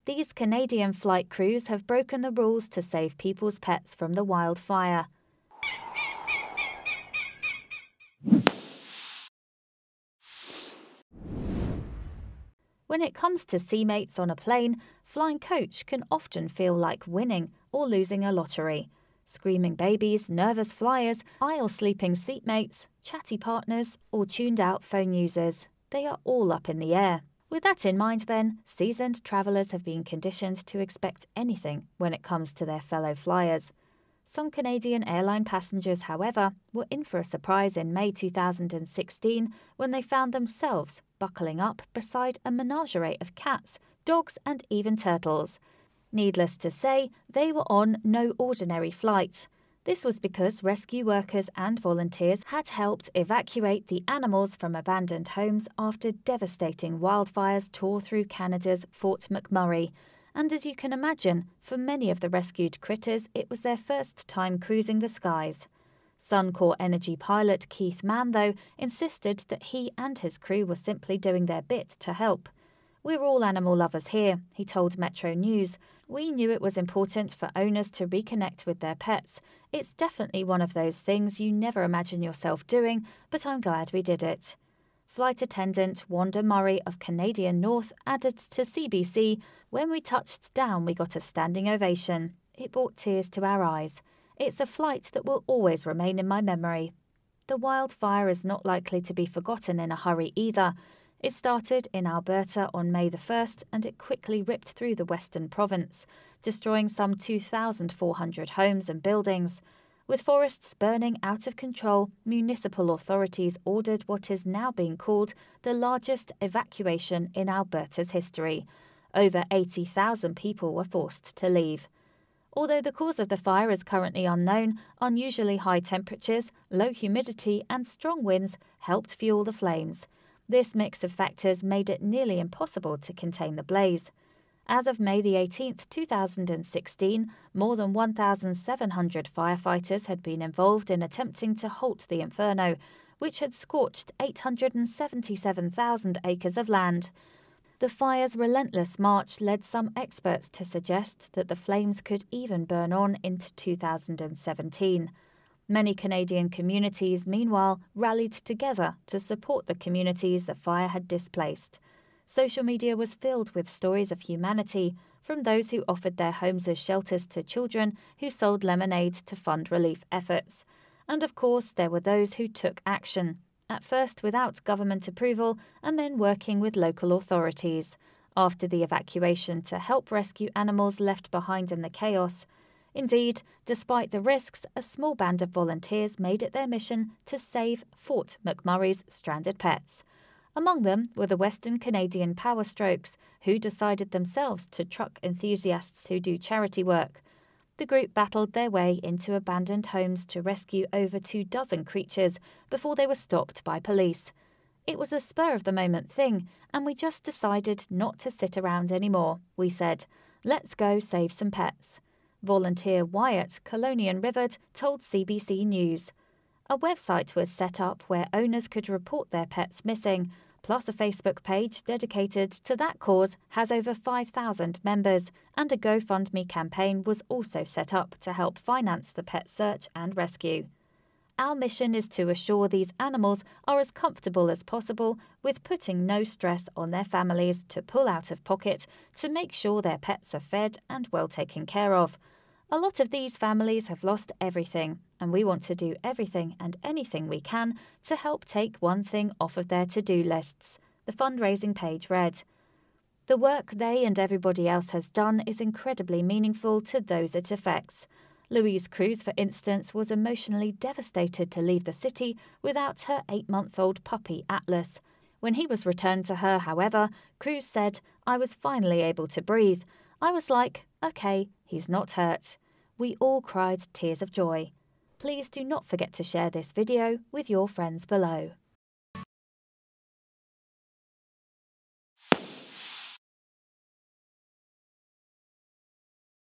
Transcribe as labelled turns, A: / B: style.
A: These Canadian flight crews have broken the rules to save people's pets from the wildfire. When it comes to seatmates on a plane, flying coach can often feel like winning or losing a lottery. Screaming babies, nervous flyers, aisle-sleeping seatmates, chatty partners, or tuned-out phone users. They are all up in the air. With that in mind then, seasoned travellers have been conditioned to expect anything when it comes to their fellow flyers. Some Canadian airline passengers, however, were in for a surprise in May 2016 when they found themselves buckling up beside a menagerie of cats, dogs and even turtles. Needless to say, they were on no ordinary flight. This was because rescue workers and volunteers had helped evacuate the animals from abandoned homes after devastating wildfires tore through Canada's Fort McMurray. And as you can imagine, for many of the rescued critters, it was their first time cruising the skies. Suncor Energy pilot Keith Mann, though, insisted that he and his crew were simply doing their bit to help. "We're all animal lovers here," he told Metro News. "We knew it was important for owners to reconnect with their pets. It's definitely one of those things you never imagine yourself doing, but I'm glad we did it." Flight attendant Wanda Murray of Canadian North added to CBC, "When we touched down, we got a standing ovation. It brought tears to our eyes. It's a flight that will always remain in my memory." The wildfire is not likely to be forgotten in a hurry either. It started in Alberta on May the 1st and it quickly ripped through the western province, destroying some 2,400 homes and buildings. With forests burning out of control, municipal authorities ordered what is now being called the largest evacuation in Alberta's history. Over 80,000 people were forced to leave. Although the cause of the fire is currently unknown, unusually high temperatures, low humidity and strong winds helped fuel the flames. This mix of factors made it nearly impossible to contain the blaze. As of May the 18th, 2016, more than 1,700 firefighters had been involved in attempting to halt the inferno, which had scorched 877,000 acres of land. The fire's relentless march led some experts to suggest that the flames could even burn on into 2017. Many Canadian communities, meanwhile, rallied together to support the communities the fire had displaced. Social media was filled with stories of humanity, from those who offered their homes as shelters to children who sold lemonade to fund relief efforts. And of course, there were those who took action, at first without government approval and then working with local authorities, after the evacuation to help rescue animals left behind in the chaos. Indeed, despite the risks, a small band of volunteers made it their mission to save Fort McMurray's stranded pets. Among them were the Western Canadian Power Strokes, who decided themselves to truck enthusiasts who do charity work. The group battled their way into abandoned homes to rescue over 24 creatures before they were stopped by police. "It was a spur-of-the-moment thing, and we just decided not to sit around anymore," we said. "Let's go save some pets." Volunteer Wyatt Colonian Rivard told CBC News. A website was set up where owners could report their pets missing, plus a Facebook page dedicated to that cause has over 5,000 members, and a GoFundMe campaign was also set up to help finance the pet search and rescue. "Our mission is to assure these animals are as comfortable as possible, with putting no stress on their families to pull out of pocket to make sure their pets are fed and well taken care of. A lot of these families have lost everything, and we want to do everything and anything we can to help take one thing off of their to-do lists," the fundraising page read. "The work they and everybody else has done is incredibly meaningful to those it affects. Louise Cruz, for instance, was emotionally devastated to leave the city without her 8-month-old puppy, Atlas. When he was returned to her, however, Cruz said, 'I was finally able to breathe. I was like, okay, he's not hurt.' We all cried tears of joy." Please do not forget to share this video with your friends below.